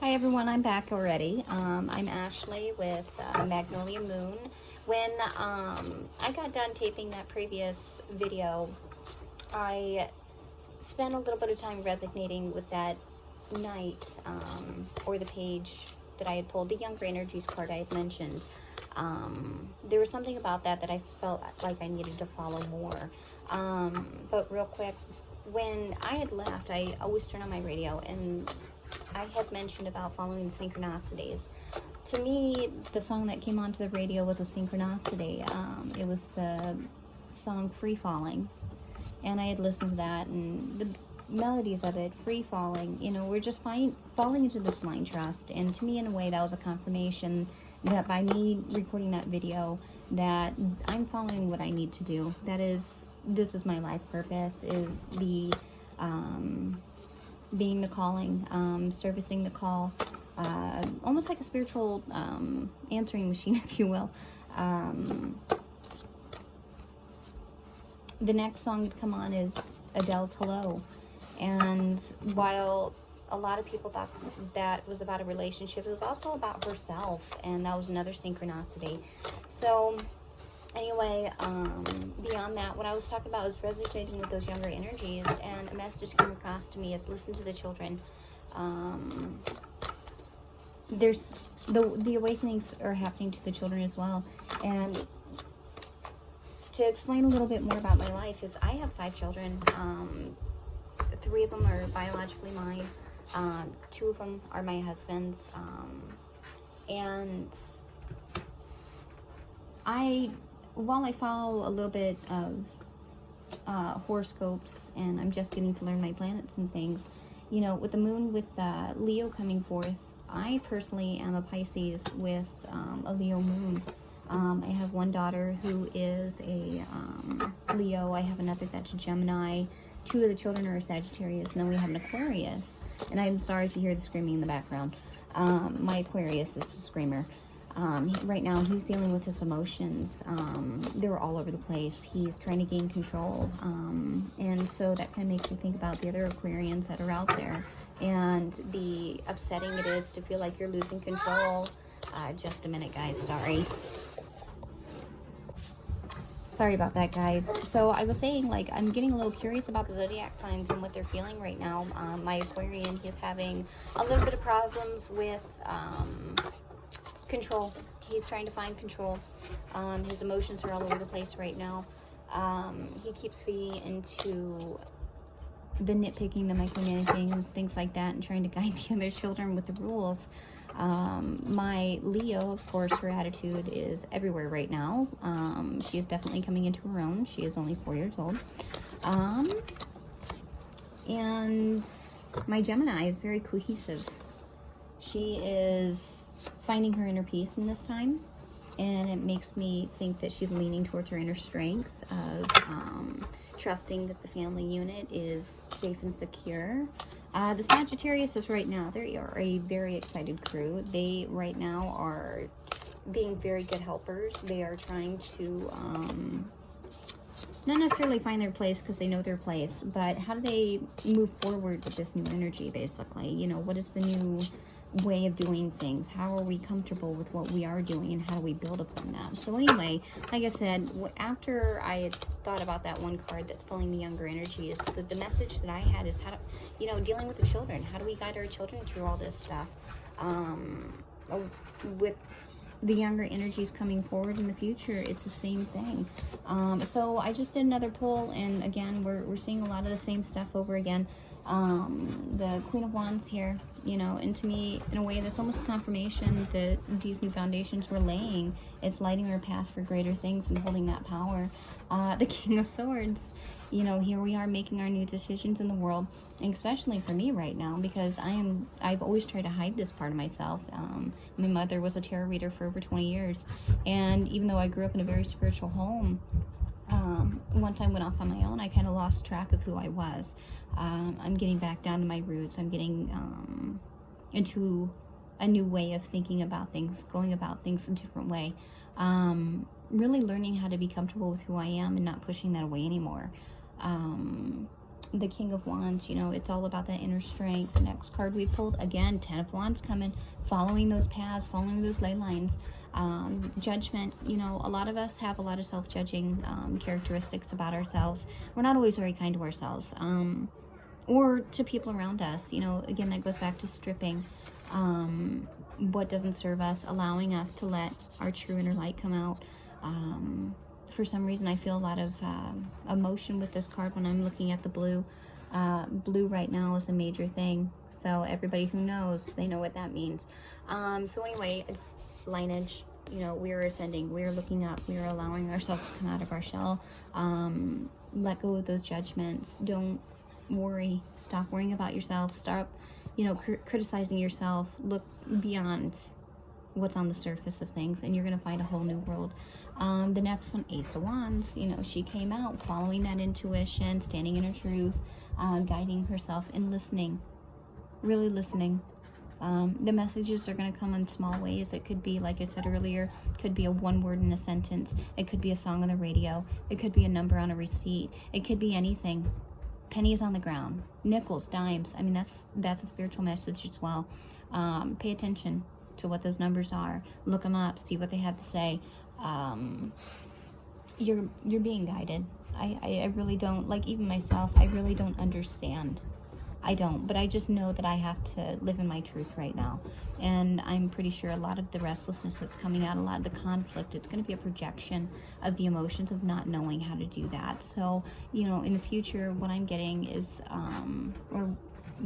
Hi everyone, I'm back already. I'm Ashley with Magnolia Moon. When I got done taping that previous video, I spent a little bit of time resonating with that night, or the page that I had pulled, the Younger Energies card I had mentioned. There was something about that I felt like I needed to follow more. But real quick, when I had left, I always turn on my radio, and I had mentioned about following the synchronicities. To me, the song that came onto the radio was a synchronicity. It was the song Free Falling. And I had listened to that, and the melodies of it, free falling, we're just falling into this blind trust. And to me, in a way, that was a confirmation that by me recording that video, that I'm following what I need to do. This is my life purpose, is being the calling, servicing the call, almost like a spiritual answering machine, if you will. The next song to come on is Adele's Hello. And while a lot of people thought that was about a relationship, it was also about herself, and that was another synchronicity. So anyway, beyond that, what I was talking about was resonating with those younger energies, and a message came across to me is listen to the children. There's the awakenings are happening to the children as well. And to explain a little bit more about my life is I have 5 children. 3 of them are biologically mine. 2 of them are my husband's. And while I follow a little bit of horoscopes, and I'm just getting to learn my planets and things, with the moon with Leo coming forth, I personally am a Pisces with a Leo moon. I have one daughter who is a Leo. I have another that's a Gemini. 2 of the children are a Sagittarius, and then we have an Aquarius. And I'm sorry if you hear the screaming in the background. My Aquarius is a screamer. Right now, he's dealing with his emotions. They're all over the place. He's trying to gain control. And so that kind of makes me think about the other Aquarians that are out there, and the upsetting it is to feel like you're losing control. Just a minute, guys. Sorry about that, guys. So I was saying, I'm getting a little curious about the zodiac signs and what they're feeling right now. My Aquarian, he's having a little bit of problems with control. He's trying to find control. His emotions are all over the place right now. He keeps feeding into the nitpicking, the micromanaging, things like that, and trying to guide the other children with the rules. My Leo, of course, her attitude is everywhere right now. She is definitely coming into her own. She is only 4 years old. And my Gemini is very cohesive. She is finding her inner peace in this time, and it makes me think that she's leaning towards her inner strengths of trusting that the family unit is safe and secure. The Sagittarius is right now, they are a very excited crew. They right now are being very good helpers. They are trying to not necessarily find their place because they know their place, but how do they move forward with this new energy, basically? What is the new way of doing things? How are we comfortable with what we are doing, and how do we build upon that? So anyway, like I said, after I had thought about that one card that's pulling the younger energy, is the message that I had is how to, dealing with the children. How do we guide our children through all this stuff? With the younger energies coming forward in the future, it's the same thing. So I just did another pull, and again, we're seeing a lot of the same stuff over again. The Queen of Wands here, and to me, in a way, that's almost confirmation that these new foundations we're laying, it's lighting our path for greater things and holding that power. The King of Swords, here we are making our new decisions in the world, and especially for me right now, because I've always tried to hide this part of myself. My mother was a tarot reader for over 20 years, and even though I grew up in a very spiritual home, once I went off on my own, I kind of lost track of who I was. I'm getting back down to my roots. I'm getting into a new way of thinking about things, going about things a different way. Really learning how to be comfortable with who I am and not pushing that away anymore. the King of Wands, you know, it's all about that inner strength. The next card we pulled, again, Ten of Wands coming, following those paths, following those ley lines. Judgment, you know, a lot of us have a lot of self-judging characteristics about ourselves. We're not always very kind to ourselves, or to people around us. You know, again, that goes back to stripping what doesn't serve us, allowing us to let our true inner light come out. For some reason, I feel a lot of emotion with this card when I'm looking at the blue. Blue right now is a major thing. So everybody who knows, they know what that means. So anyway, lineage, you know, we're ascending, we're looking up, we're allowing ourselves to come out of our shell. Let go of those judgments. Don't worry. Stop worrying about yourself. Stop, you know, criticizing yourself. Look beyond what's on the surface of things, and you're going to find a whole new world. The next one, Ace of Wands, you know, she came out following that intuition, standing in her truth, guiding herself and listening, really listening. The messages are going to come in small ways. It could be, like I said earlier, could be a one word in a sentence. It could be a song on the radio. It could be a number on a receipt. It could be anything. Pennies on the ground, nickels, dimes. I mean, that's a spiritual message as well. Pay attention to what those numbers are. Look them up. See what they have to say. You're being guided. I really don't, like, even myself, I really don't understand. I don't, but I just know that I have to live in my truth right now. And I'm pretty sure a lot of the restlessness that's coming out, a lot of the conflict, it's going to be a projection of the emotions of not knowing how to do that. So, you know, in the future, what I'm getting is, or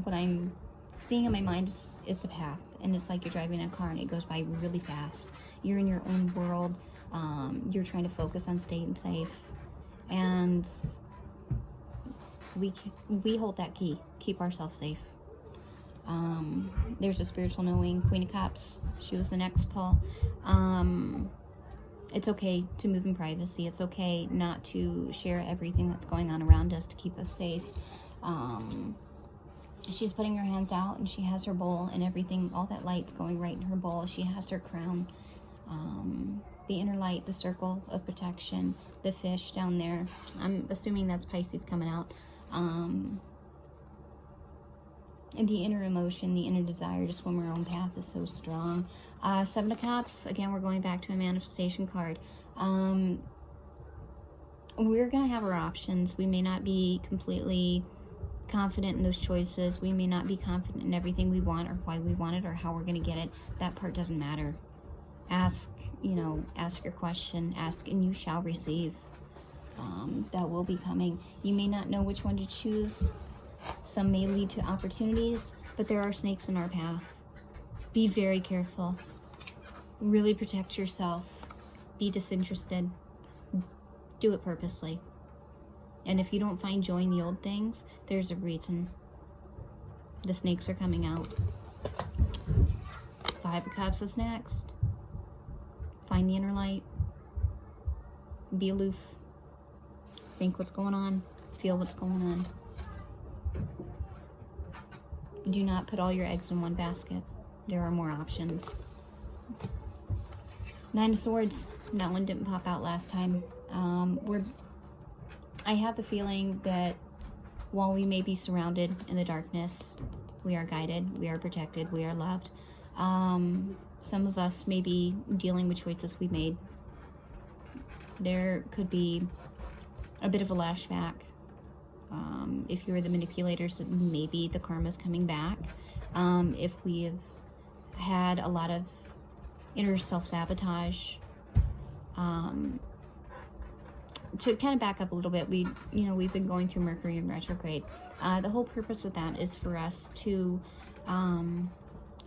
what I'm seeing in my mind is a path. And it's like you're driving a car and it goes by really fast. You're in your own world. You're trying to focus on staying safe. And we hold that key. Keep ourselves safe. There's a spiritual knowing. Queen of Cups. She was the next pull. It's okay to move in privacy. It's okay not to share everything that's going on around us to keep us safe. She's putting her hands out and she has her bowl and everything, all that light's going right in her bowl. She has her crown. The inner light, the circle of protection, the fish down there. I'm assuming that's Pisces coming out. And the inner emotion, the inner desire to swim our own path is so strong. Seven of Cups, again, we're going back to a manifestation card. We're going to have our options. We may not be completely confident in those choices. We may not be confident in everything we want or why we want it or how we're going to get it. That part doesn't matter. Ask, you know, ask your question. Ask and you shall receive. That will be coming. You may not know which one to choose. Some may lead to opportunities, but there are snakes in our path. Be very careful. Really protect yourself. Be disinterested. Do it purposely. And if you don't find joy in the old things, there's a reason. The snakes are coming out. Five of Cups is next. Find the inner light. Be aloof. Think what's going on. Feel what's going on. Do not put all your eggs in one basket. There are more options. Nine of Swords. That one didn't pop out last time. I have the feeling that while we may be surrounded in the darkness, we are guided, we are protected, we are loved. Some of us may be dealing with choices we made. There could be a bit of a lashback. If you're the manipulators, maybe the karma's coming back. If we have had a lot of inner self-sabotage, to kind of back up a little bit, we've been going through Mercury in retrograde. The whole purpose of that is for us to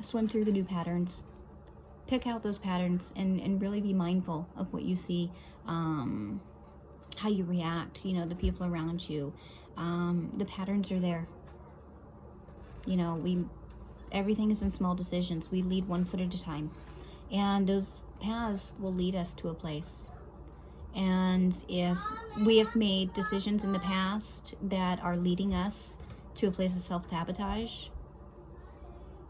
swim through the new patterns, pick out those patterns, and really be mindful of what you see, how you react, the people around you. The patterns are there. Everything is in small decisions. We lead one foot at a time. And those paths will lead us to a place. And if we have made decisions in the past that are leading us to a place of self-sabotage,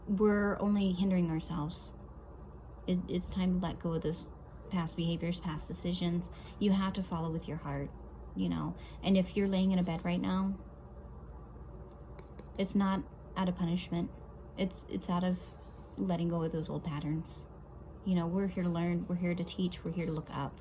we're only hindering ourselves. It's time to let go of those past behaviors, past decisions. You have to follow with your heart, And if you're laying in a bed right now It's not out of punishment. It's out of letting go of those old patterns. You know, we're here to learn, we're here to teach, we're here to look up.